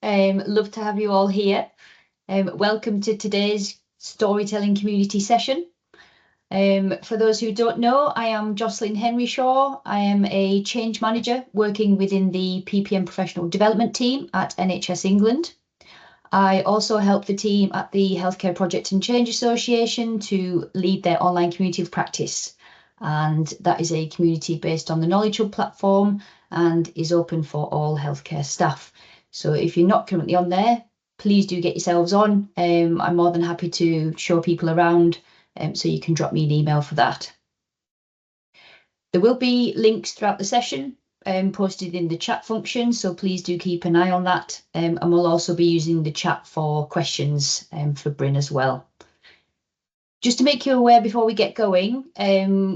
Love to have you all here. Welcome to today's storytelling community session. For those who don't know, I am Jocelyn Henry-Shaw. I am a change manager working within the PPM professional development team at NHS England. I also help the team at the Healthcare Project and Change Association to lead their online community of practice. And that is a community based on the Knowledge Hub platform and is open for all healthcare staff. So if you're not currently on there, please do get yourselves on. I'm more than happy to show people around, so you can drop me an email for that. There will be links throughout the session posted in the chat function, so please do keep an eye on that. And we'll also be using the chat for questions for Bryn as well. Just to make you aware before we get going,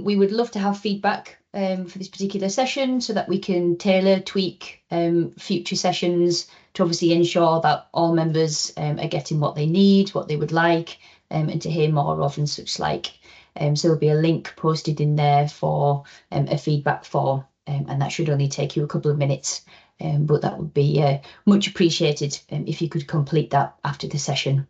we would love to have feedback for this particular session so that we can tailor, tweak future sessions to obviously ensure that all members are getting what they need, what they would like, and to hear more of and such like. So there'll be a link posted in there for a feedback form, and that should only take you a couple of minutes, but that would be much appreciated if you could complete that after the session.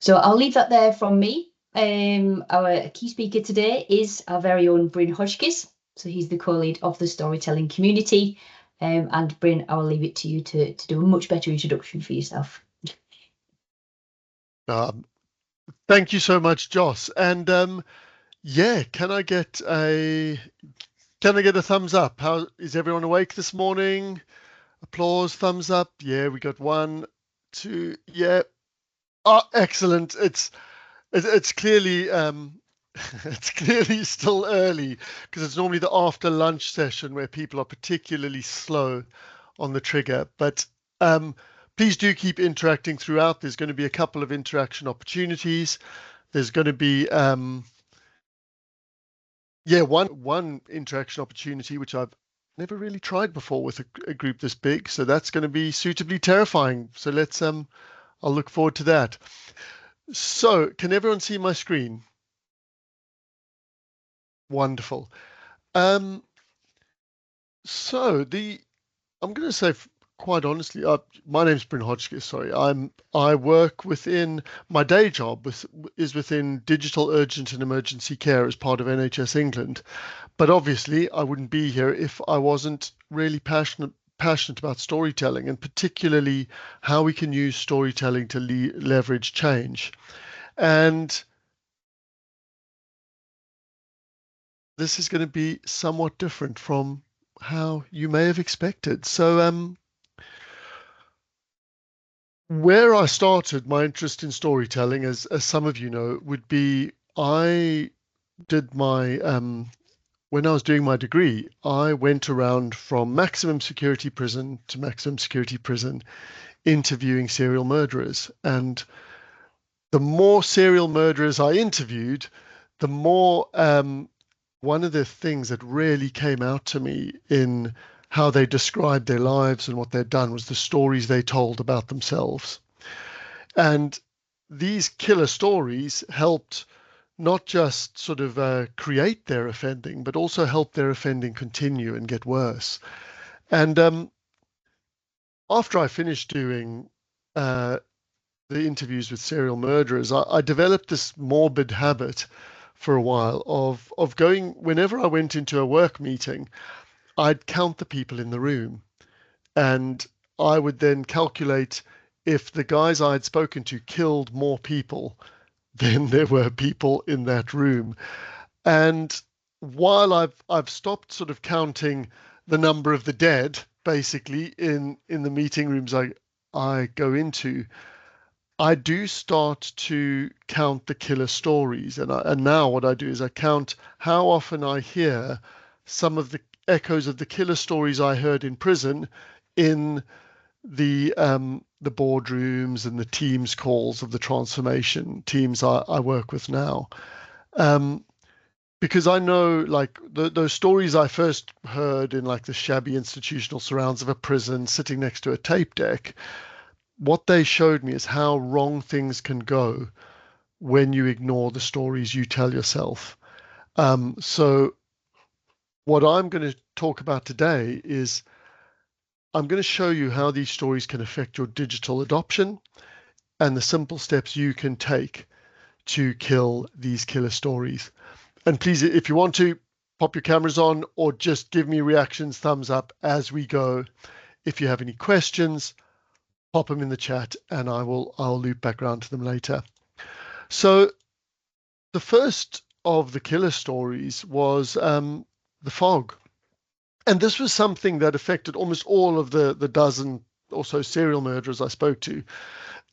So I'll leave that there from me. Our key speaker today is our very own Bryn Hodgkins. So he's the co-lead of the storytelling community. And Bryn, I will leave it to you to do a much better introduction for yourself. Thank you so much, Joss. And yeah, can I get a thumbs up? How is everyone awake this morning? Applause, thumbs up. Yeah, we got 1, 2. Yeah. Oh, excellent. It's clearly it's clearly still early because it's normally the after lunch session where people are particularly slow on the trigger. But please do keep interacting throughout. There's going to be a couple of interaction opportunities. There's going to be one interaction opportunity which I've never really tried before with a group this big. So that's going to be suitably terrifying. So let's I'll look forward to that. So can everyone see my screen? Wonderful. So I'm going to say quite honestly, my name's Bryn Hodgkins. Sorry, I work within my day job is within digital urgent and emergency care as part of NHS England. But obviously, I wouldn't be here if I wasn't really passionate about storytelling, and particularly how we can use storytelling to leverage change. And this is going to be somewhat different from how you may have expected. So where I started my interest in storytelling, as some of you know, would be I did my when I was doing my degree, I went around from maximum security prison to maximum security prison interviewing serial murderers. And the more serial murderers I interviewed, the more one of the things that really came out to me in how they described their lives and what they'd done was the stories they told about themselves. And these killer stories helped not just sort of create their offending, but also help their offending continue and get worse. And after I finished doing the interviews with serial murderers, I developed this morbid habit for a while of going, whenever I went into a work meeting, I'd count the people in the room, and I would then calculate if the guys I'd spoken to killed more people than there were people in that room. And while I've stopped sort of counting the number of the dead, basically in the meeting rooms I go into, I do start to count the killer stories, and now what I do is I count how often I hear some of the echoes of the killer stories I heard in prison in the boardrooms and the Teams calls of the transformation teams I work with now. Because I know, like, those stories I first heard in like the shabby institutional surrounds of a prison sitting next to a tape deck, what they showed me is how wrong things can go when you ignore the stories you tell yourself. So what I'm going to talk about today is I'm going to show you how these stories can affect your digital adoption and the simple steps you can take to kill these killer stories. And please, if you want to, pop your cameras on or just give me reactions, thumbs up as we go. If you have any questions, pop them in the chat and I'll loop back around to them later. So the first of the killer stories was the fog. And this was something that affected almost all of the dozen or so serial murderers I spoke to.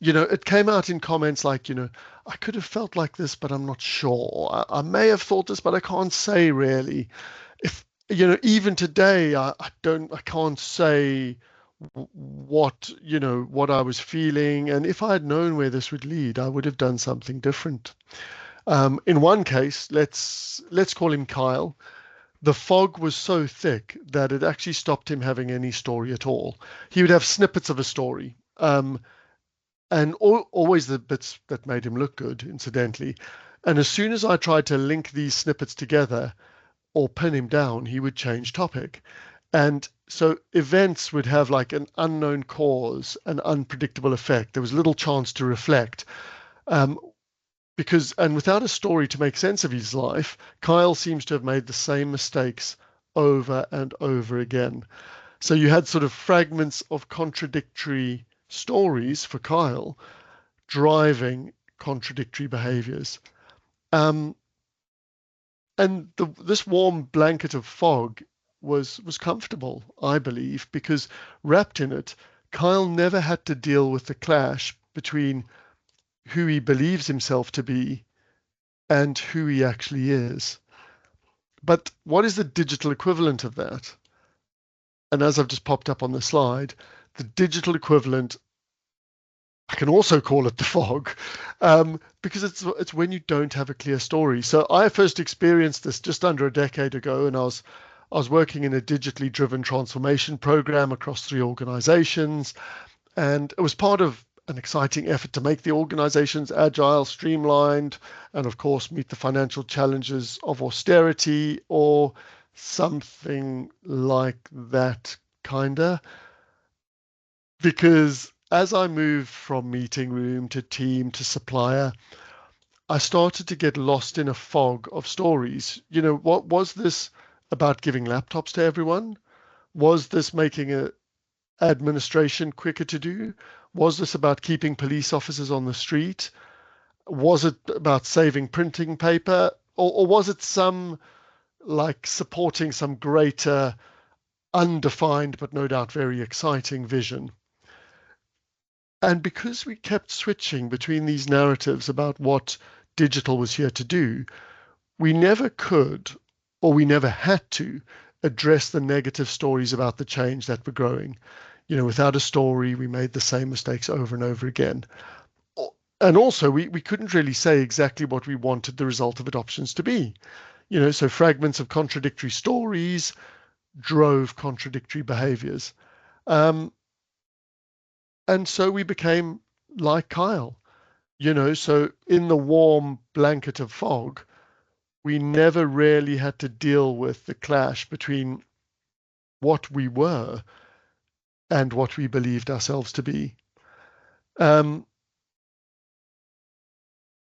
It came out in comments like, I could have felt like this, but I'm not sure. I may have thought this, but I can't say really. If, even today, I can't say what I was feeling. And if I had known where this would lead, I would have done something different. In one case, let's call him Kyle. The fog was so thick that it actually stopped him having any story at all. He would have snippets of a story. And always the bits that made him look good, incidentally. And as soon as I tried to link these snippets together or pin him down, he would change topic. And so events would have like an unknown cause, an unpredictable effect. There was little chance to reflect. And without a story to make sense of his life, Kyle seems to have made the same mistakes over and over again. So you had sort of fragments of contradictory stories for Kyle driving contradictory behaviors. And this warm blanket of fog was comfortable, I believe, because wrapped in it, Kyle never had to deal with the clash between who he believes himself to be and who he actually is. But what is the digital equivalent of that? And as I've just popped up on the slide, the digital equivalent, I can also call it the fog, because it's when you don't have a clear story. So I first experienced this just under a decade ago, and I was working in a digitally driven transformation program across 3 organizations, and it was part of an exciting effort to make the organizations agile, streamlined, and of course meet the financial challenges of austerity or something like that, kinda. Because as I moved from meeting room to team to supplier, I started to get lost in a fog of stories. What was this about giving laptops to everyone? Was this making administration quicker to do? Was this about keeping police officers on the street? Was it about saving printing paper? Or was it supporting some greater, undefined, but no doubt very exciting vision? And because we kept switching between these narratives about what digital was here to do, we never could, or we never had to, address the negative stories about the change that were growing. Without a story, we made the same mistakes over and over again. And also, we couldn't really say exactly what we wanted the result of adoptions to be. So fragments of contradictory stories drove contradictory behaviors. And so we became like Kyle, so in the warm blanket of fog, we never really had to deal with the clash between what we were and what we believed ourselves to be. And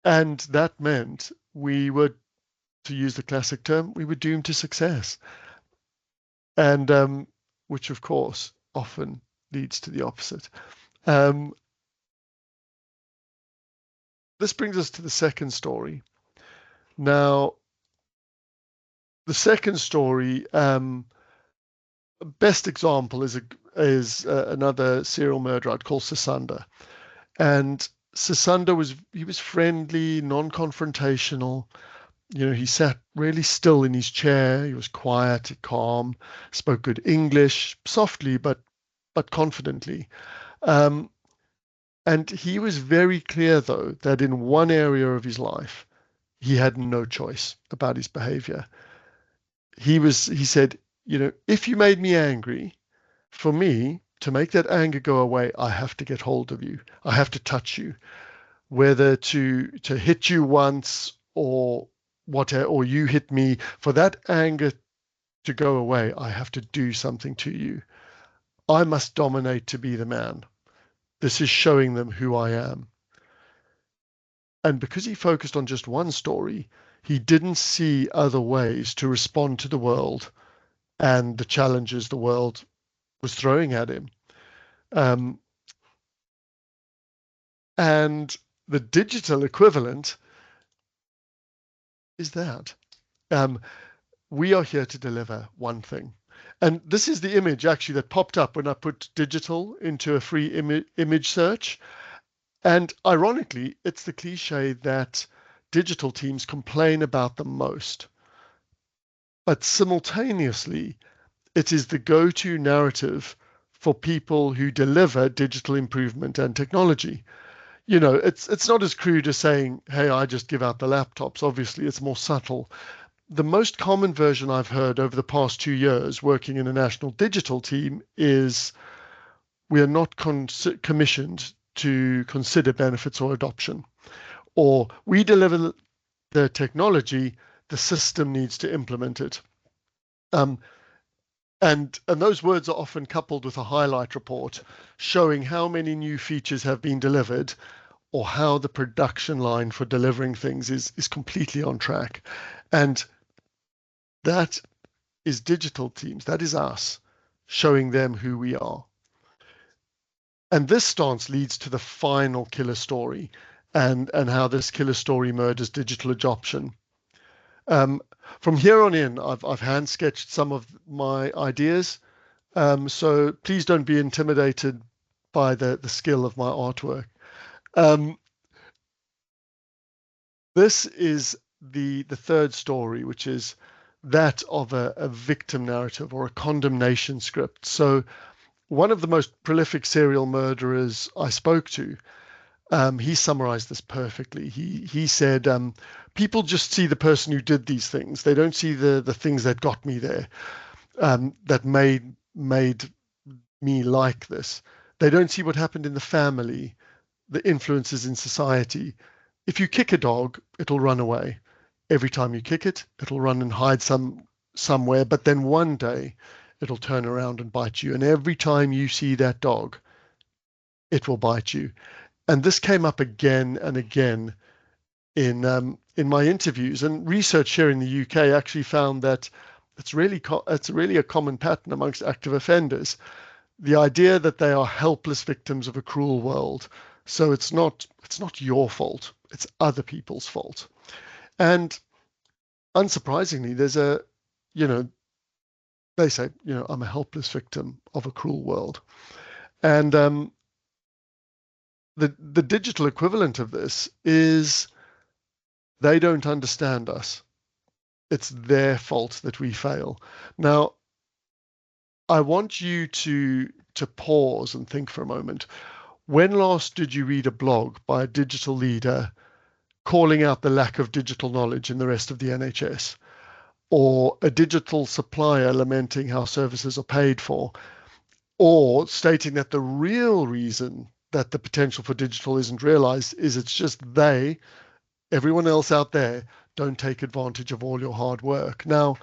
that meant we were, to use the classic term, we were doomed to success. And which, of course, often leads to the opposite. This brings us to the second story. Now, the second story, best example is another serial murderer I'd call Sasunda. And Sasunda was friendly, non-confrontational. He sat really still in his chair. He was quiet, calm, spoke good English, softly but confidently. And he was very clear, though, that in one area of his life, he had no choice about his behavior. He said, if you made me angry, for me to make that anger go away, I have to get hold of you. I have to touch you, whether to hit you once or whatever, or you hit me. For that anger to go away, I have to do something to you. I must dominate to be the man. This is showing them who I am. And because he focused on just one story, he didn't see other ways to respond to the world and the challenges the world was throwing at him. Um, and the digital equivalent is that. Um, we are here to deliver one thing. And this is the image actually that popped up when I put digital into a free image search. And ironically, it's the cliche that digital teams complain about the most. But simultaneously, it is the go-to narrative for people who deliver digital improvement and technology. It's not as crude as saying, hey, I just give out the laptops. Obviously, it's more subtle. The most common version I've heard over the past 2 years working in a national digital team is we are not commissioned to consider benefits or adoption, or we deliver the technology, the system needs to implement it. And those words are often coupled with a highlight report showing how many new features have been delivered or how the production line for delivering things is completely on track. And that is digital teams. That is us showing them who we are. And this stance leads to the final killer story and how this killer story murders digital adoption. From here on in, I've hand sketched some of my ideas. So please don't be intimidated by the skill of my artwork. This is the third story, which is that of a victim narrative or a condemnation script. So one of the most prolific serial murderers I spoke to, he summarized this perfectly. He said, people just see the person who did these things. They don't see the things that got me there, that made me like this. They don't see what happened in the family, the influences in society. If you kick a dog, it'll run away. Every time you kick it, it'll run and hide somewhere, but then one day it'll turn around and bite you. And every time you see that dog, it will bite you. And this came up again and again in my interviews. And research here in the UK actually found that it's really a common pattern amongst active offenders. The idea that they are helpless victims of a cruel world. So it's not your fault, it's other people's fault. And unsurprisingly, they say, I'm a helpless victim of a cruel world. And the digital equivalent of this is they don't understand us. It's their fault that we fail. Now, I want you to pause and think for a moment. When last did you read a blog by a digital leader calling out the lack of digital knowledge in the rest of the NHS? Or a digital supplier lamenting how services are paid for? Or stating that the real reason that the potential for digital isn't realized is it's just everyone else out there, don't take advantage of all your hard work. Now,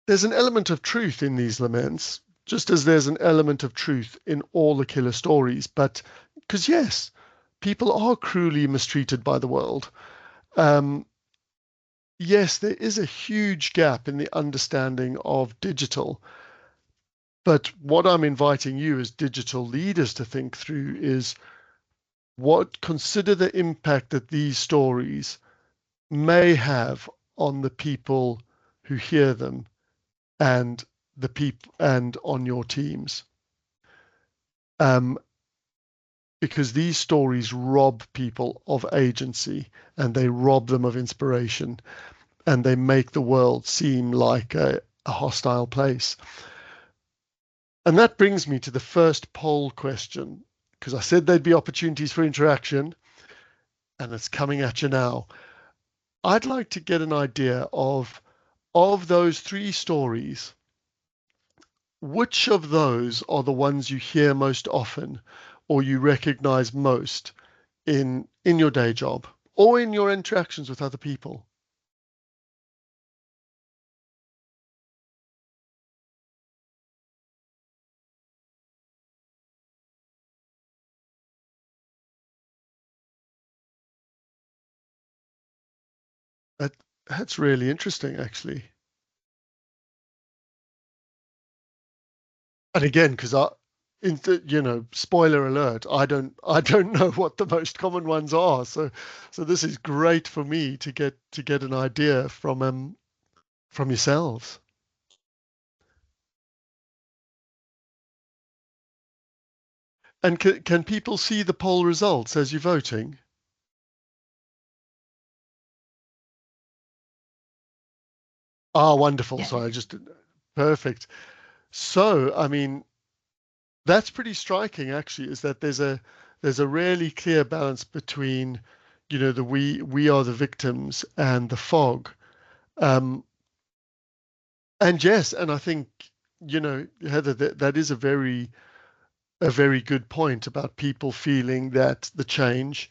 there's an element of truth in these laments, just as there's an element of truth in all the killer stories. But because, yes, people are cruelly mistreated by the world. Yes, there is a huge gap in the understanding of digital. But what I'm inviting you as digital leaders to think through is consider the impact that these stories may have on the people who hear them and the people and on your teams. Because these stories rob people of agency and they rob them of inspiration and they make the world seem like a hostile place. And that brings me to the first poll question, because I said there'd be opportunities for interaction, and it's coming at you now. I'd like to get an idea of those three stories, which of those are the ones you hear most often or you recognize most in your day job or in your interactions with other people? That, that's really interesting, actually. And again, because spoiler alert, I don't know what the most common ones are. So this is great for me to get an idea from yourselves. And can people see the poll results as you're voting? Ah, wonderful. Yeah. So I just perfect. So, I mean, that's pretty striking actually, is that there's a really clear balance between, the we are the victims and the fog. Um, and yes, and I think, Heather, that is a very good point about people feeling that the change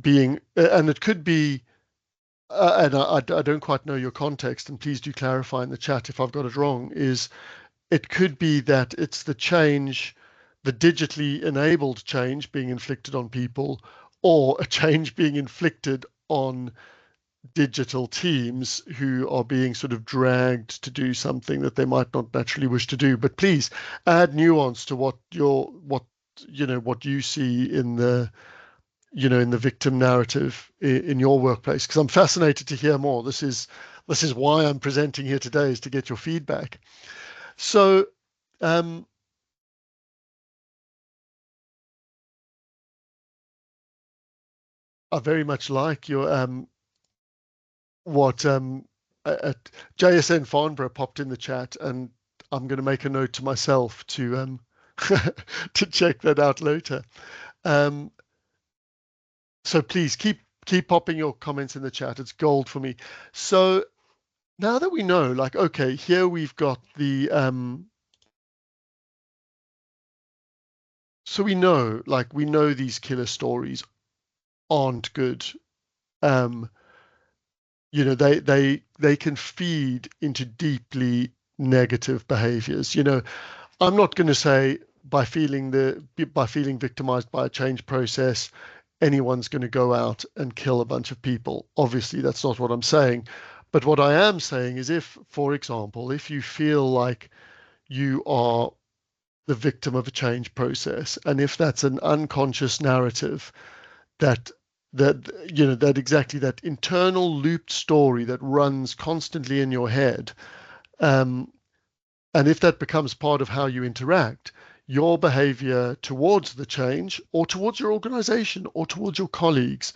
being, and it could be, and I don't quite know your context, and please do clarify in the chat if I've got it wrong, is it could be that it's the change, the digitally enabled change being inflicted on people, or a change being inflicted on digital teams who are being sort of dragged to do something that they might not naturally wish to do. But please add nuance to what you see in the victim narrative in your workplace, because I'm fascinated to hear more. This is why I'm presenting here today, is to get your feedback. So um, I very much like your what JSN Farnborough popped in the chat, and I'm going to make a note to myself to to check that out later. Um, so please keep popping your comments in the chat. It's gold for me. So now that we know, like, okay, here we've got so we know these killer stories aren't good. Um, they can feed into deeply negative behaviors. I'm not going to say by feeling victimized by a change process, anyone's going to go out and kill a bunch of people. Obviously, that's not what I'm saying. But what I am saying is, if, for example, if you feel like you are the victim of a change process, and if that's an unconscious narrative that that exactly that internal looped story that runs constantly in your head, um, and if that becomes part of how you interact, your behavior towards the change or towards your organization or towards your colleagues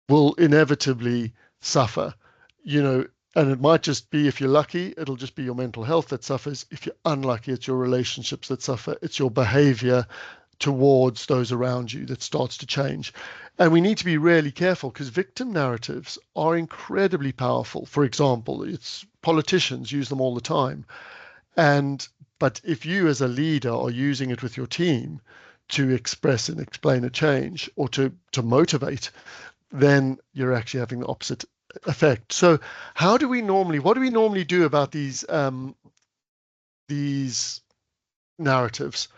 will inevitably suffer. You know, and it might just be, if you're lucky, it'll just be your mental health that suffers. If you're unlucky, it's your relationships that suffer. It's your behavior towards those around you that starts to change. And we need to be really careful, because victim narratives are incredibly powerful. For example, it's politicians use them all the time. And but if you as a leader are using it with your team to express and explain a change, or to motivate, then you're actually having the opposite effect. So what do we normally do about these narratives?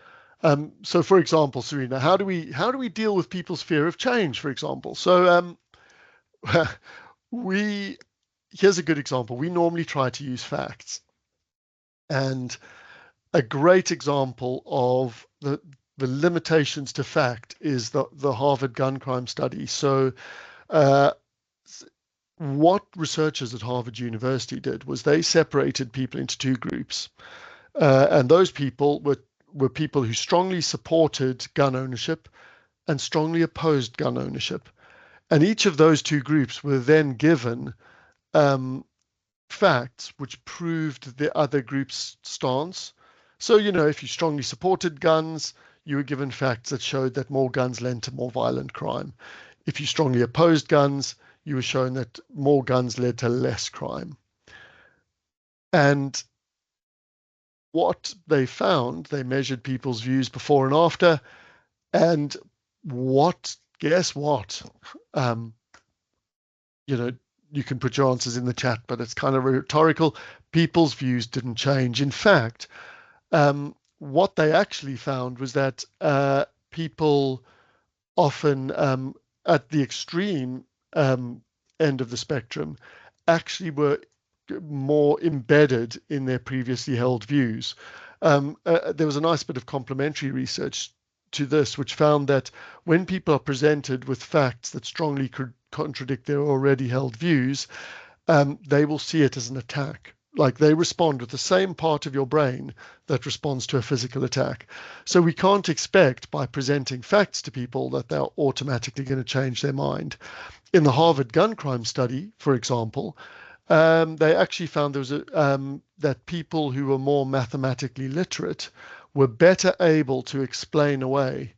So for example, Serena, how do we deal with people's fear of change, for example? So we here's a good example. We normally try to use facts. And a great example of the limitations to fact is the Harvard gun crime study. So uh, what researchers at Harvard University did was they separated people into two groups, and those people were people who strongly supported gun ownership and strongly opposed gun ownership. And each of those two groups were then given um, facts which proved the other group's stance. So, if you strongly supported guns, you were given facts that showed that more guns led to more violent crime. If you strongly opposed guns, you were shown that more guns led to less crime. And what they found, they measured people's views before and after, and guess what? Um, you know, you can put your answers in the chat, but it's kind of rhetorical. People's views didn't change. In fact, what they actually found was that people often, at the extreme, um, end of the spectrum actually were more embedded in their previously held views. There was a nice bit of complementary research to this, which found that when people are presented with facts that strongly contradict their already held views, they will see it as an attack. Like they respond with the same part of your brain that responds to a physical attack. So we can't expect by presenting facts to people that they're automatically going to change their mind. In the Harvard gun crime study, for example, they actually found there was that people who were more mathematically literate were better able to explain away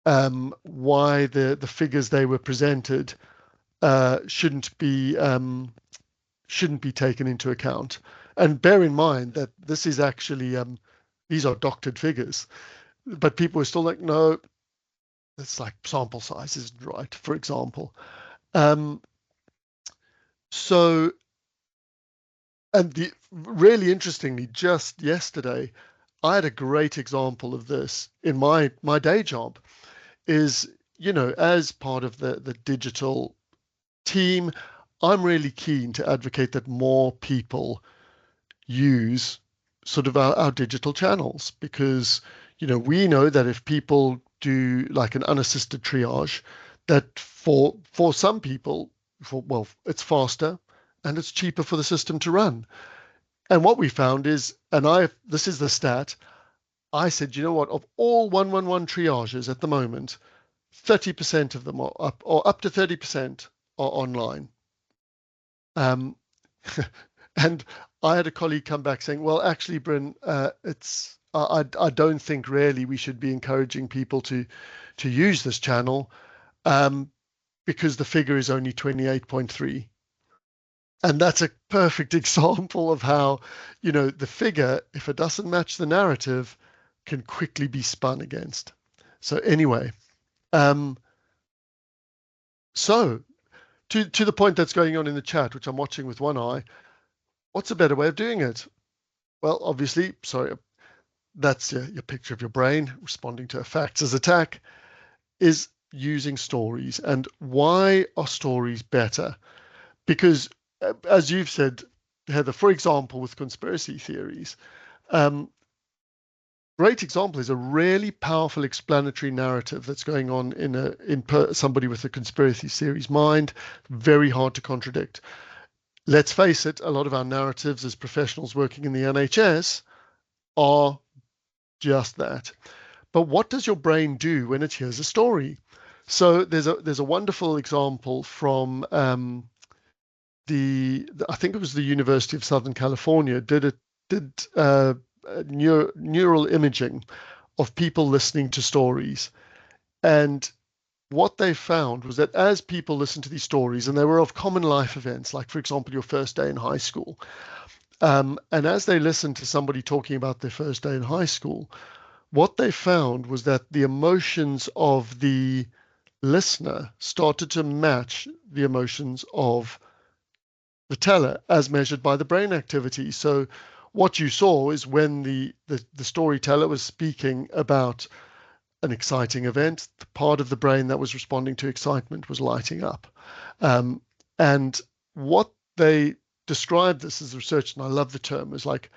why the figures they were presented shouldn't be taken into account. And bear in mind that this is actually these are doctored figures, but people are still like, no, it's like sample size isn't right, for example. So, and really interestingly, just yesterday, I had a great example of this in my day job. Is, as part of the digital team, I'm really keen to advocate that more people use sort of our digital channels, because we know that if people do like an unassisted triage, that for some people, well, it's faster and it's cheaper for the system to run. And what we found is, and this is the stat, I said, you know what, of all 111 triages at the moment, 30% of them are up, or up to 30% are online. Um, and I had a colleague come back saying, well, actually, Bryn, I don't think really we should be encouraging people to use this channel, because the figure is only 28.3. And that's a perfect example of how, the figure, if it doesn't match the narrative, can quickly be spun against. So anyway, so to the point that's going on in the chat, which I'm watching with one eye, what's a better way of doing it? Well, obviously, sorry, that's your picture of your brain responding to a facts as attack, is using stories. And why are stories better? Because as you've said, Heather, for example, with conspiracy theories, great example is a really powerful explanatory narrative that's going on in somebody with a conspiracy theories mind, very hard to contradict. Let's face it, a lot of our narratives as professionals working in the NHS are just that. But what does your brain do when it hears a story? So there's a wonderful example from I think it was the University of Southern California did neural imaging of people listening to stories. And what they found was that as people listened to these stories, and they were of common life events, like, for example, your first day in high school, and as they listened to somebody talking about their first day in high school, what they found was that the emotions of the listener started to match the emotions of the teller as measured by the brain activity. So what you saw is when the storyteller was speaking about an exciting event, the part of the brain that was responding to excitement was lighting up. And what they described this as research, and I love the term, is like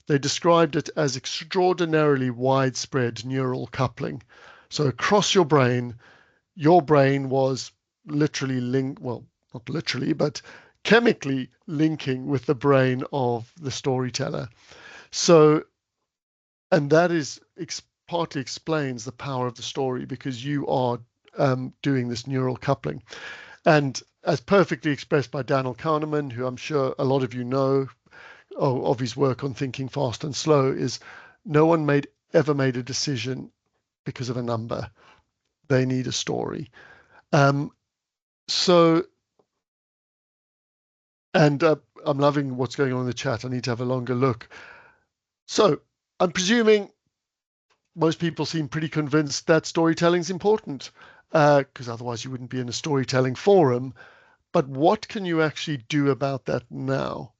they described it as extraordinarily widespread neural coupling. So across your brain was literally well, not literally, but chemically linking with the brain of the storyteller. So, and that is partly explains the power of the story, because you are doing this neural coupling. And as perfectly expressed by Daniel Kahneman, who I'm sure a lot of you know of his work on thinking fast and slow, is no one ever made a decision because of a number. They need a story. So, and I'm loving what's going on in the chat. I need to have a longer look. So I'm presuming most people seem pretty convinced that storytelling is important, because otherwise you wouldn't be in a storytelling forum. But what can you actually do about that now?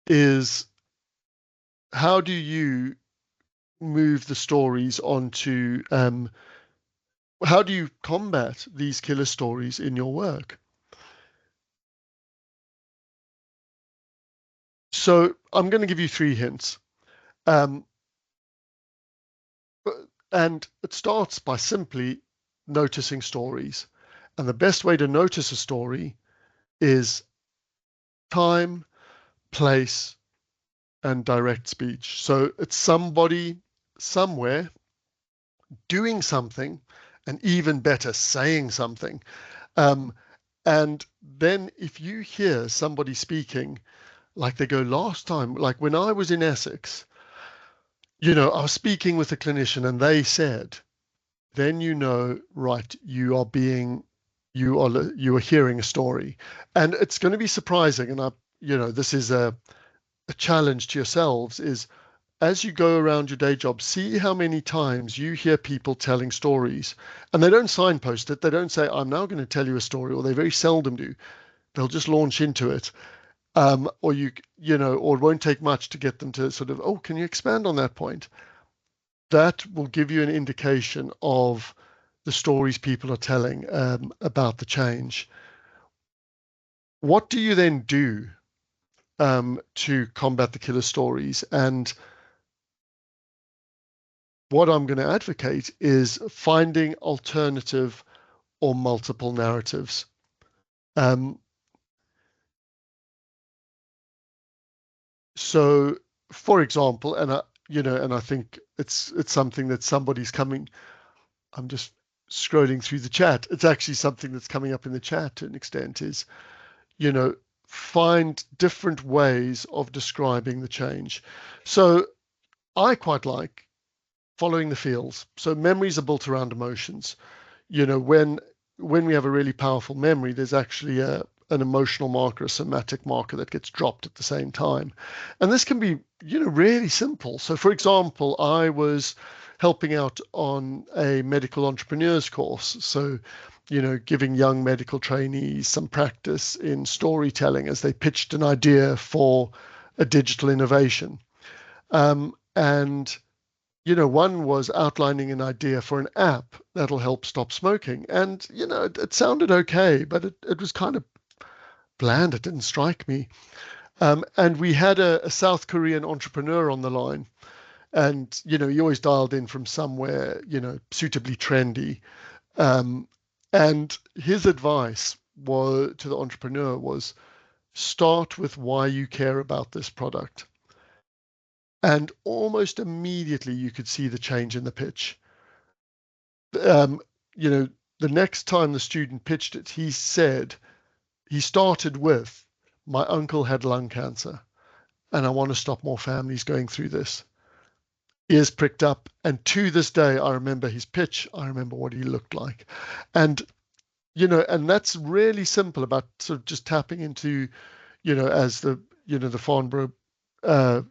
Is how do you move the stories onto how do you combat these killer stories in your work? So I'm going to give you 3 hints. Um, and it starts by simply noticing stories. And the best way to notice a story is time, place, and direct speech. So it's somebody somewhere doing something, and even better, saying something. Um, and then if you hear somebody speaking, like they go last time, like when I was in Essex, I was speaking with a clinician and they said, then right, you are hearing a story, and it's going to be surprising. And this is a challenge to yourselves is as you go around your day job, see how many times you hear people telling stories and they don't signpost it. They don't say, I'm now going to tell you a story, or they very seldom do. They'll just launch into it. Or or it won't take much to get them to sort of, oh, can you expand on that point? That will give you an indication of the stories people are telling about the change. What do you then do to combat the killer stories? And what I'm going to advocate is finding alternative or multiple narratives. Um, so, for example, and I think it's something that somebody's coming. I'm just scrolling through the chat. It's actually something that's coming up in the chat to an extent. Is you know find different ways of describing the change. So I quite like following the feels. So memories are built around emotions. When we have a really powerful memory, there's actually an emotional marker, a somatic marker that gets dropped at the same time. And this can be, really simple. So for example, I was helping out on a medical entrepreneurs course. So, giving young medical trainees some practice in storytelling as they pitched an idea for a digital innovation. And one was outlining an idea for an app that'll help stop smoking. And, it sounded okay, but it was kind of bland. It didn't strike me. And we had a South Korean entrepreneur on the line. And, he always dialed in from somewhere, suitably trendy. Um, and his advice to the entrepreneur was start with why you care about this product. And almost immediately you could see the change in the pitch. um, you know, the next time the student pitched it, he said he started with, my uncle had lung cancer and I want to stop more families going through this. Ears pricked up. And to this day, I remember his pitch. I remember what he looked like. And, and that's really simple about sort of just tapping into, as the Farnborough uh,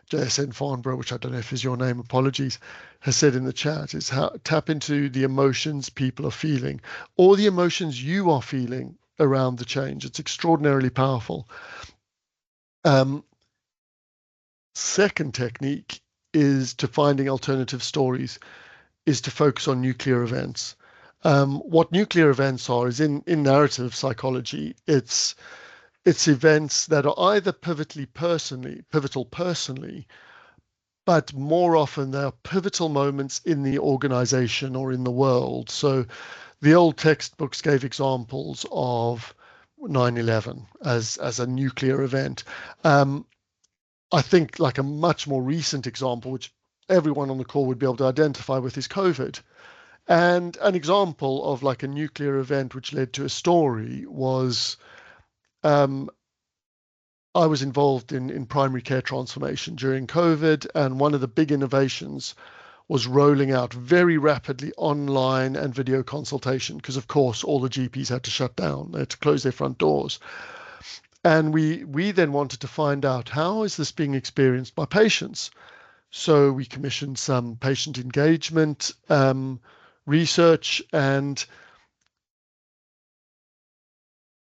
JSN Farnborough, which I don't know if is your name, apologies, has said in the chat, is how tap into the emotions people are feeling or the emotions you are feeling around the change. It's extraordinarily powerful. Um, Second technique is to finding alternative stories, is to focus on nuclear events. What nuclear events are is in narrative psychology, it's events that are either pivotal personally, but more often they are pivotal moments in the organization or in the world. So the old textbooks gave examples of 9/11 as a nuclear event. I think like a much more recent example, which everyone on the call would be able to identify with, is COVID. And an example of like a nuclear event which led to a story was um, I was involved in primary care transformation during COVID, and one of the big innovations was rolling out very rapidly online and video consultation because, of course, all the GPs had to shut down. They had to close their front doors. And we then wanted to find out how is this being experienced by patients. So we commissioned some patient engagement research and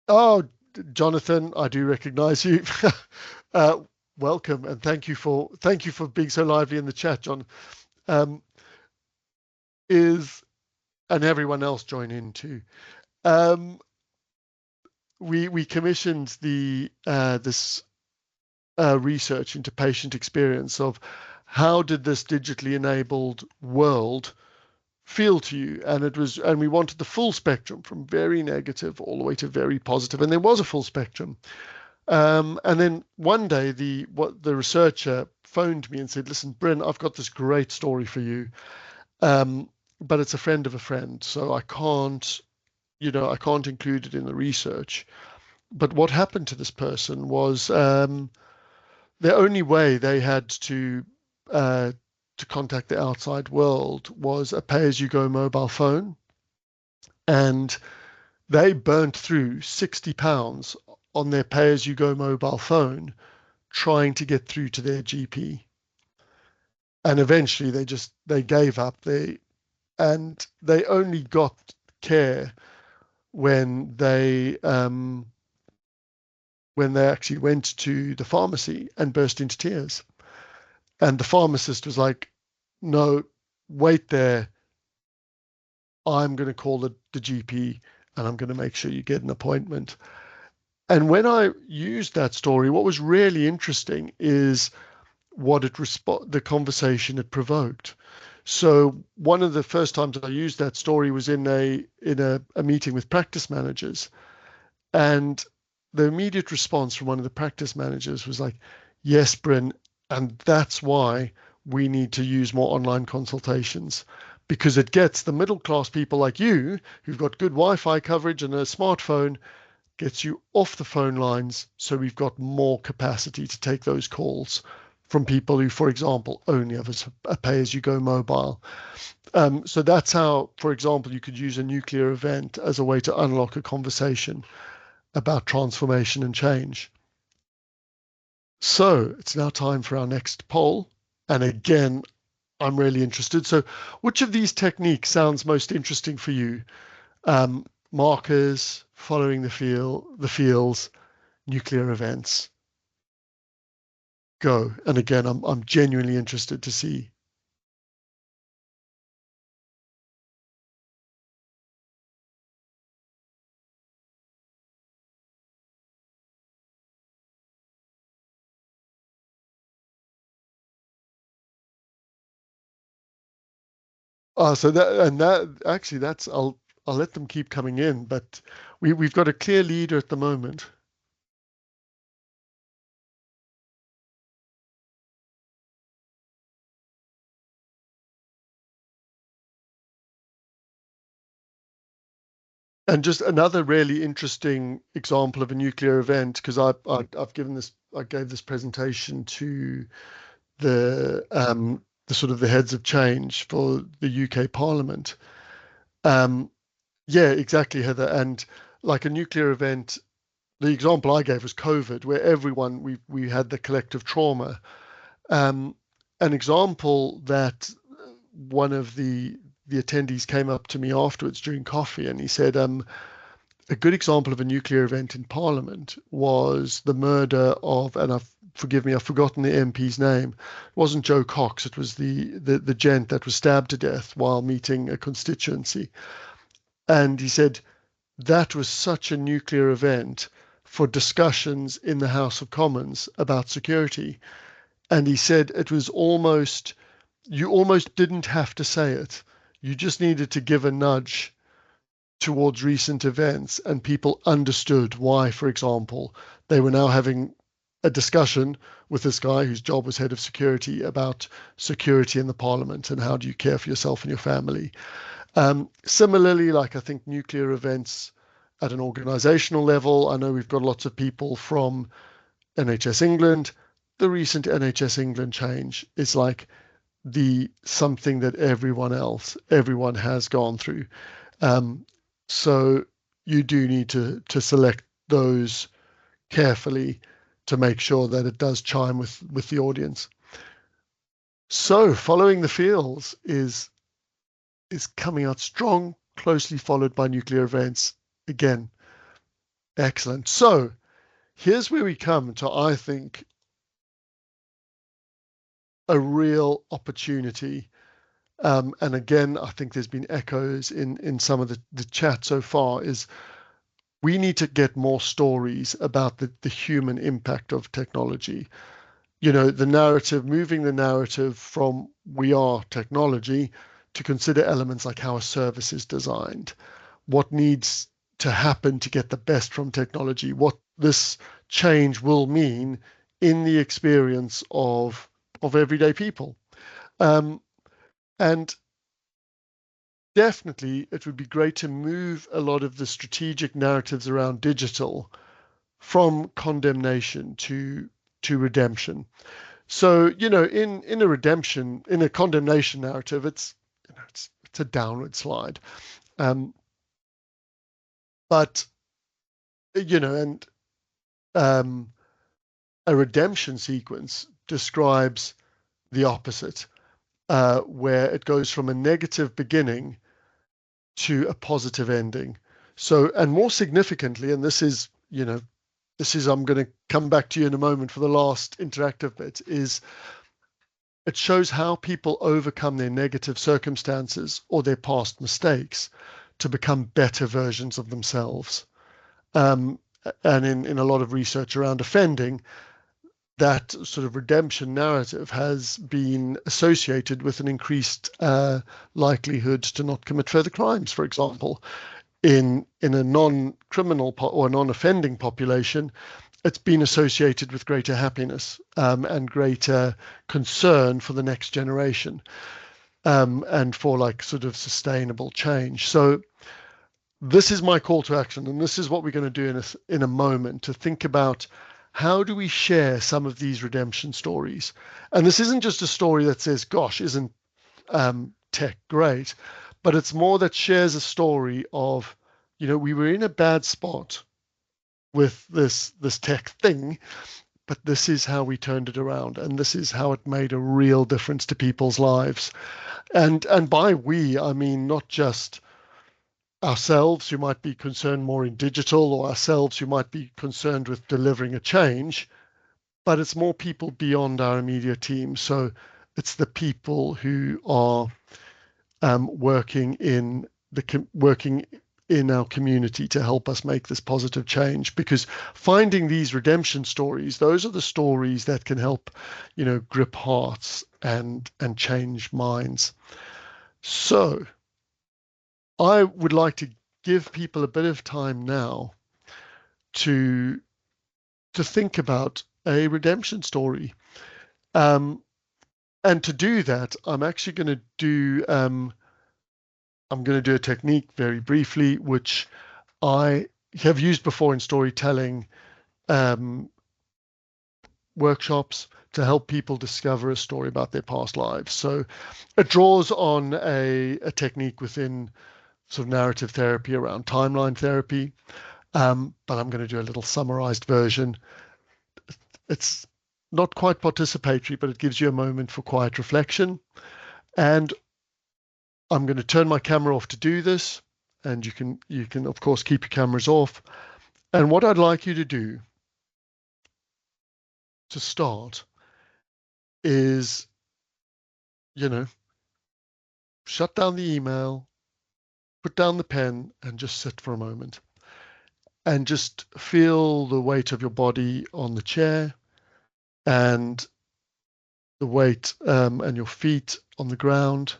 oh, Jonathan, I do recognize you. uh, Welcome and thank you for being so lively in the chat, John. Um, is and everyone else join in too. Um, we commissioned the this research into patient experience of how did this digitally enabled world feel to you, and we wanted the full spectrum from very negative all the way to very positive, and there was a full spectrum. And then one day the researcher phoned me and said, listen, Bryn, I've got this great story for you, um, but it's a friend of a friend, so I can't include it in the research. But what happened to this person was, the only way they had uh, to contact the outside world was a pay-as-you-go mobile phone, and they burnt through £60 on their pay-as-you-go mobile phone trying to get through to their GP. And eventually they gave up. They only got care when they actually went to the pharmacy and burst into tears. And the pharmacist was like, no, wait there. I'm going to call the GP and I'm going to make sure you get an appointment. And when I used that story, what was really interesting is the conversation it provoked. So one of the first times I used that story was in a meeting with practice managers, and the immediate response from one of the practice managers was like, yes, Bryn, and that's why we need to use more online consultations, because it gets the middle class people like you who've got good Wi-Fi coverage and a smartphone, gets you off the phone lines, so we've got more capacity to take those calls from people who, for example, only have a pay-as-you-go mobile. So that's how, for example, you could use a nuclear event as a way to unlock a conversation about transformation and change. So it's now time for our next poll. And again, I'm really interested. So which of these techniques sounds most interesting for you? Markers, following the fields, nuclear events. Go. And again, I'm genuinely interested to see. So that actually that's I'll let them keep coming in, but we've got a clear leader at the moment. And just another really interesting example of a nuclear event, because I gave this presentation to the sort of the heads of change for the UK Parliament. Um, yeah, exactly, Heather. And like a nuclear event, the example I gave was COVID, where we had the collective trauma. Um, an example that one of the attendees came up to me afterwards during coffee, and he said, a good example of a nuclear event in Parliament was the murder of, and forgive me, I've forgotten the MP's name. It wasn't Joe Cox. It was the gent that was stabbed to death while meeting a constituency. And he said that was such a nuclear event for discussions in the House of Commons about security. And he said you almost didn't have to say it. You just needed to give a nudge towards recent events, and people understood why, for example, they were now having a discussion with this guy whose job was head of security about security in the parliament and how do you care for yourself and your family. Similarly, like I think nuclear events at an organizational level, I know we've got lots of people from NHS England. The recent NHS England change is like the something that everyone has gone through. Um, so you do need to select those carefully to make sure that it does chime with the audience. So following the fields is coming out strong, closely followed by nuclear events. Again, excellent. So here's where we come to, I think, a real opportunity And again, I think there's been echoes in some of the chat so far, is we need to get more stories about the human impact of technology. The narrative, moving the narrative from we are technology to consider elements like how a service is designed, what needs to happen to get the best from technology, what this change will mean in the experience of everyday people. And definitely, it would be great to move a lot of the strategic narratives around digital from condemnation to redemption. So, in a redemption, in a condemnation narrative, it's a downward slide. But and a redemption sequence describes the opposite, where it goes from a negative beginning to a positive ending. So, and more significantly, and this is, I'm going to come back to you in a moment for the last interactive bit, is it shows how people overcome their negative circumstances or their past mistakes to become better versions of themselves. And in a lot of research around offending, that sort of redemption narrative has been associated with an increased likelihood to not commit further crimes, for example. In a non-criminal or non-offending population, it's been associated with greater happiness and greater concern for the next generation and for sort of sustainable change. So this is my call to action, and this is what we're going to do in a moment, to think about how do we share some of these redemption stories. And this isn't just a story that says, gosh, isn't tech great? But it's more that shares a story of, we were in a bad spot with this tech thing, but this is how we turned it around, and this is how it made a real difference to people's lives. And by we, I mean not just ourselves who might be concerned more in digital, or ourselves who might be concerned with delivering a change, but it's more people beyond our immediate team. So it's the people who are working in our community to help us make this positive change. Because finding these redemption stories, those are the stories that can help, grip hearts and change minds. So I would like to give people a bit of time now to think about a redemption story. And to do that, I'm actually going to do a technique very briefly, which I have used before in storytelling workshops to help people discover a story about their past lives. So it draws on a technique within sort of narrative therapy around timeline therapy, but I'm going to do a little summarized version. It's not quite participatory, but it gives you a moment for quiet reflection. And I'm going to turn my camera off to do this, and you can of course keep your cameras off. And what I'd like you to do to start is, shut down the email, put down the pen, and just sit for a moment. And just feel the weight of your body on the chair, and the weight and your feet on the ground.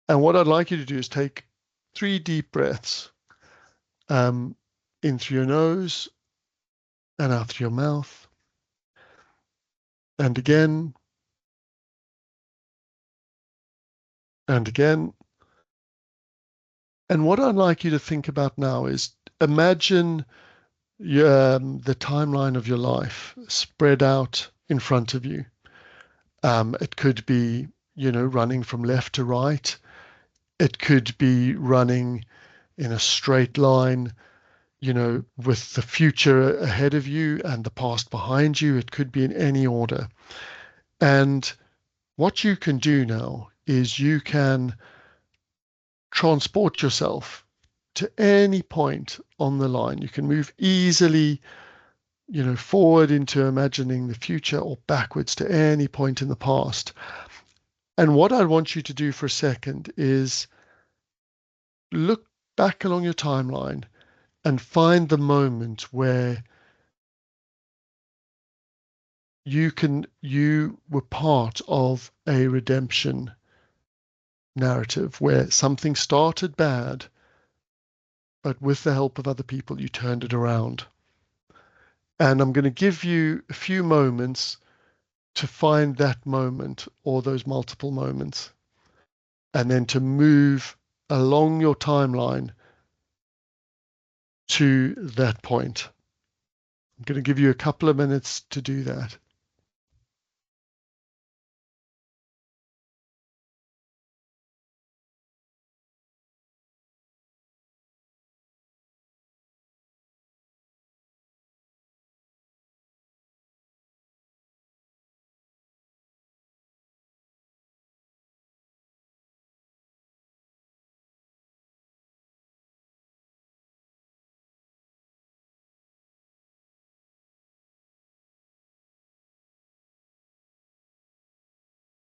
And what I'd like you to do is take 3 deep breaths in through your nose and out through your mouth. And again, and again. And what I'd like you to think about now is imagine the timeline of your life spread out in front of you. It could be, running from left to right. It could be running in a straight line, with the future ahead of you and the past behind you. It could be in any order. And what you can do now is you can transport yourself to any point on the line. You can move easily, forward into imagining the future or backwards to any point in the past. And what I want you to do for a second is look back along your timeline and find the moment where you were part of a redemption narrative where something started bad, but with the help of other people, you turned it around. And I'm going to give you a few moments to find that moment or those multiple moments, and then to move along your timeline to that point. I'm going to give you a couple of minutes to do that.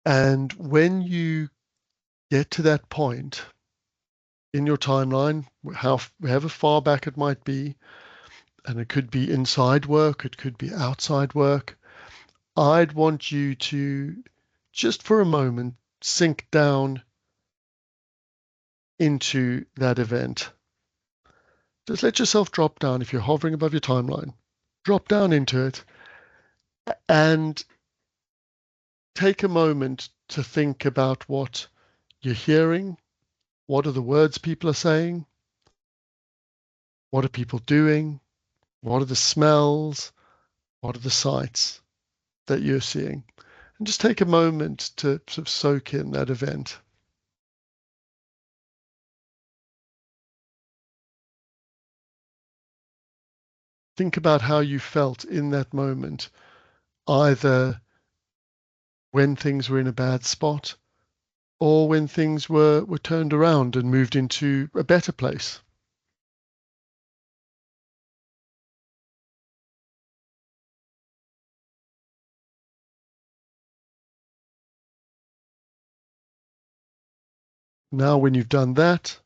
And when you get to that point in your timeline, however far back it might be, and it could be inside work, it could be outside work, I'd want you to just for a moment sink down into that event. Just let yourself drop down. If you're hovering above your timeline, drop down into it and take a moment to think about what you're hearing. What are the words people are saying? What are people doing? What are the smells? What are the sights that you're seeing? And just take a moment to sort of soak in that event. Think about how you felt in that moment, either when things were in a bad spot or when things were turned around and moved into a better place. Now, when you've done that,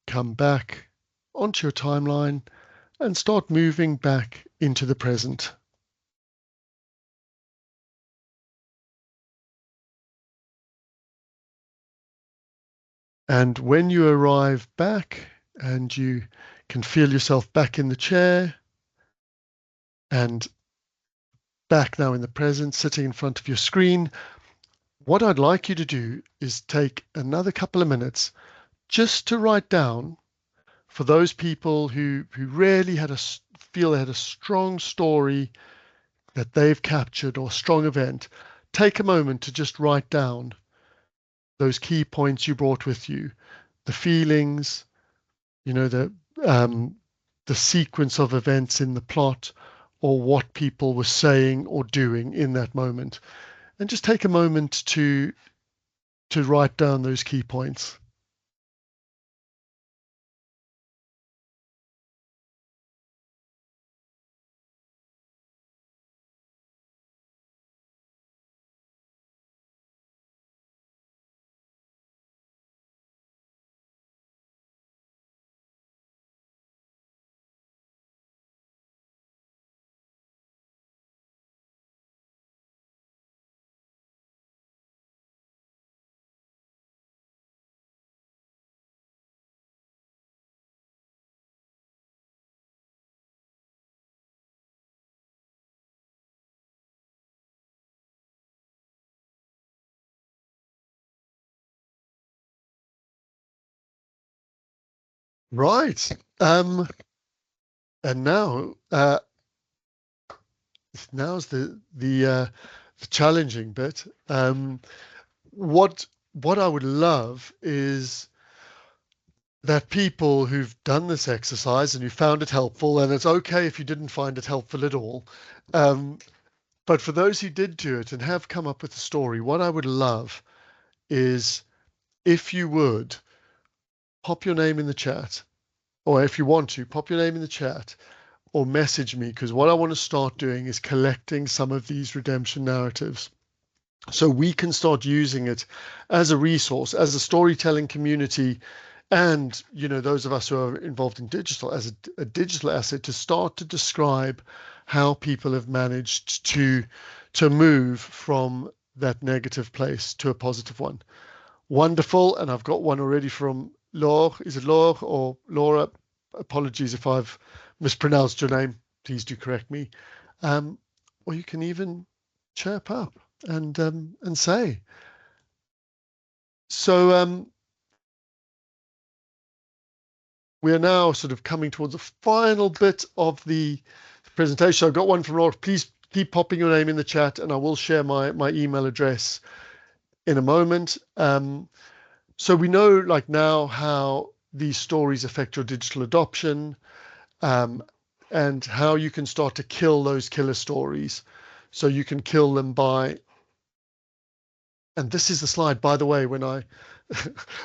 come back onto your timeline and start moving back into the present. And when you arrive back and you can feel yourself back in the chair and back now in the present, sitting in front of your screen, what I'd like you to do is take another couple of minutes just to write down, for those people who really feel they had a strong story that they've captured or strong event, take a moment to just write down those key points you brought with you, the feelings, you know, the sequence of events in the plot, or what people were saying or doing in that moment. And just take a moment to write down those key points. Right. And now's the challenging bit. What I would love is that people who've done this exercise and who found it helpful, and it's okay if you didn't find it helpful at all, um, but for those who did do it and have come up with a story, what I would love is if you would pop your name in the chat, or if you want to, pop your name in the chat or message me, because what I want to start doing is collecting some of these redemption narratives. so we can start using it as a resource, as a storytelling community, and those of us who are involved in digital as a digital asset to start to describe how people have managed to move from that negative place to a positive one. Wonderful. And I've got one already from Laure. Is it Laure or Laura? Apologies if I've mispronounced your name. Please do correct me. Or you can even chirp up and say. So we are now sort of coming towards the final bit of the presentation. I've got one from Laura. Please keep popping your name in the chat, and I will share my email address in a moment. So we know like now how these stories affect your digital adoption, and how you can start to kill those killer stories. So you can kill them by, and this is the slide, by the way, when I,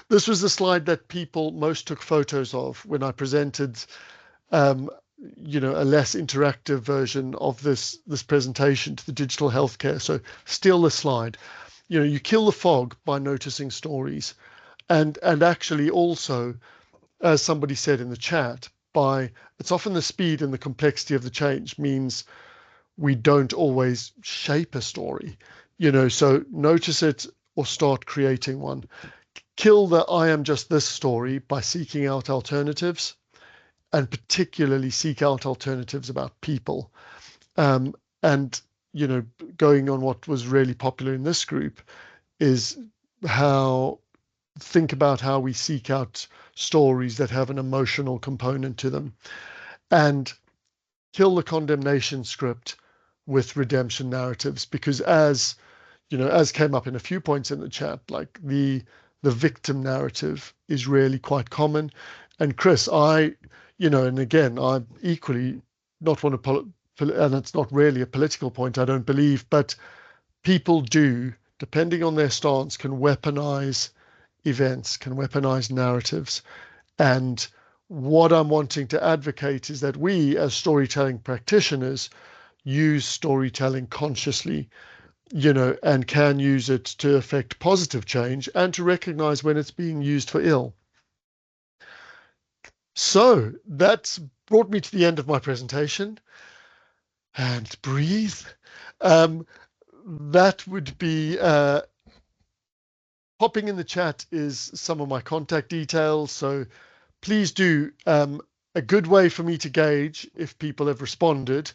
this was the slide that people most took photos of when I presented, a less interactive version of this presentation to the digital healthcare. So still the slide, you kill the fog by noticing stories. And actually also, as somebody said in the chat, it's often the speed and the complexity of the change means we don't always shape a story, so notice it or start creating one. Kill the I am just this story by seeking out alternatives, and particularly seek out alternatives about people. And, going on what was really popular in this group is think about how we seek out stories that have an emotional component to them, and kill the condemnation script with redemption narratives, because as came up in a few points in the chat, like the victim narrative is really quite common. And Chris, and again, I equally not want to, and it's not really a political point, I don't believe, but people do, depending on their stance, can weaponize events, can weaponize narratives. And what I'm wanting to advocate is that we, as storytelling practitioners, use storytelling consciously, and can use it to affect positive change and to recognize when it's being used for ill. So that's brought me to the end of my presentation. And breathe. That would be popping in the chat is some of my contact details. So please do. A good way for me to gauge if people have responded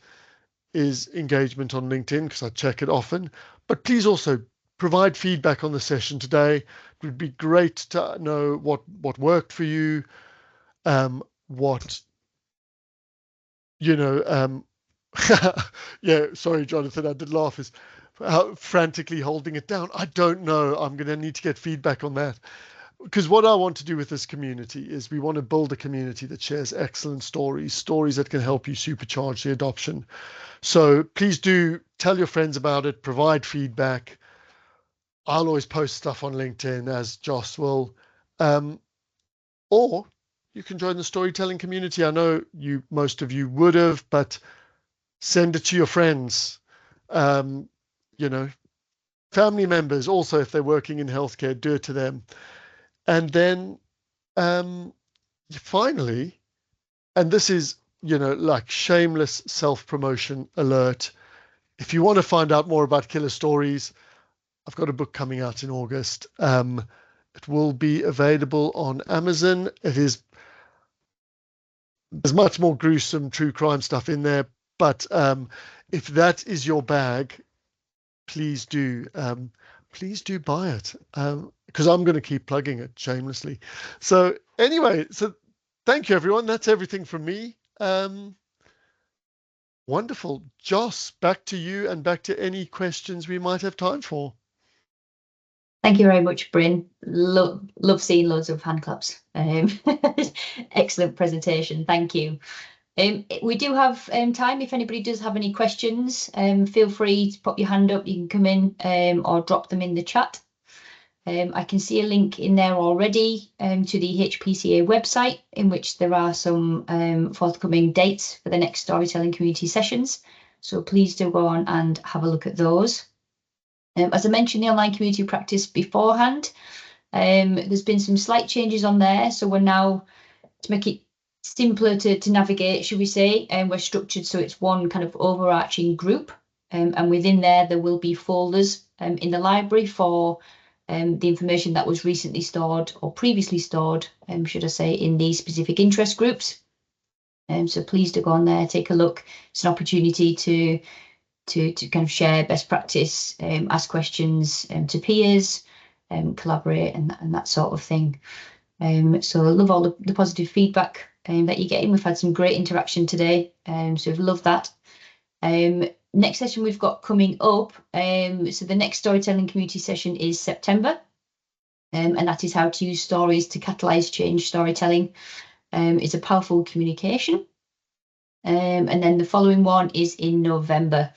is engagement on LinkedIn, because I check it often. But please also provide feedback on the session today. It would be great to know what worked for you, yeah, sorry, Jonathan, I did laugh, is frantically holding it down. I don't know. I'm going to need to get feedback on that. Because what I want to do with this community is we want to build a community that shares excellent stories that can help you supercharge the adoption. So please do tell your friends about it, provide feedback. I'll always post stuff on LinkedIn, as Joss will. Or you can join the storytelling community. I know most of you would have, but send it to your friends, family members also, if they're working in healthcare, do it to them. And then finally, and this is, like shameless self-promotion alert, if you want to find out more about killer stories, I've got a book coming out in August. It will be available on Amazon. There's much more gruesome true crime stuff in there, but if that is your bag, please do buy it, because I'm going to keep plugging it shamelessly. So anyway, so thank you, everyone. That's everything from me. Wonderful. Joss, back to you, and back to any questions we might have time for. Thank you very much, Bryn. Love seeing loads of hand claps. Excellent presentation. Thank you. We do have time. If anybody does have any questions, feel free to pop your hand up. You can come in or drop them in the chat. I can see a link in there already to the HPCA website, in which there are some forthcoming dates for the next storytelling community sessions. So please do go on and have a look at those. As I mentioned, the online community practice beforehand, there's been some slight changes on there. So we're now, to make it simpler to navigate, should we say, and we're structured so it's one kind of overarching group. And within there will be folders in the library for the information that was recently stored or previously stored, should I say, in these specific interest groups. So please do go on there, take a look. It's an opportunity to kind of share best practice, ask questions to peers, collaborate and that sort of thing. So I love all the positive feedback that you're getting. We've had some great interaction today, so we've loved that. Next session we've got coming up, so the next storytelling community session is September, and that is how to use stories to catalyse change storytelling. It's a powerful communication. And then the following one is in November.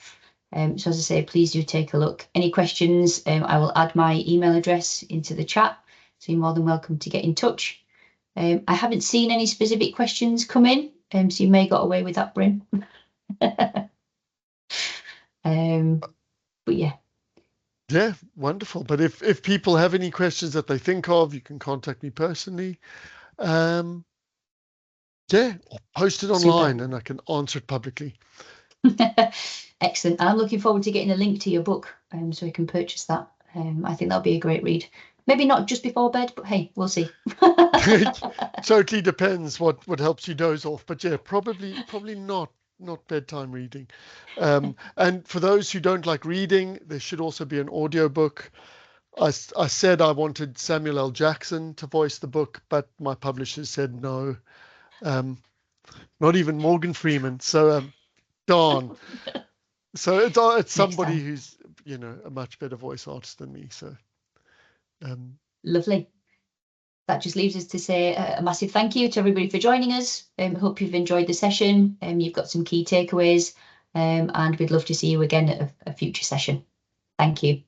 So as I say, please do take a look. Any questions, I will add my email address into the chat, so you're more than welcome to get in touch. I haven't seen any specific questions come in, so you may got away with that, Bryn. But yeah. Yeah, wonderful. But if people have any questions that they think of, you can contact me personally. Yeah, or post it online. Super. And I can answer it publicly. Excellent. I'm looking forward to getting a link to your book, so we can purchase that. I think that'll be a great read. Maybe not just before bed, but hey, we'll see. Totally depends what helps you doze off. But yeah, probably not bedtime reading. And for those who don't like reading, there should also be an audio book. I said I wanted Samuel L. Jackson to voice the book, but my publishers said no. Not even Morgan Freeman. So darn. So it's somebody who's, you know, a much better voice artist than me. So lovely. That just leaves us to say a massive thank you to everybody for joining us. Hope you've enjoyed the session. You've got some key takeaways, and we'd love to see you again at a future session. Thank you.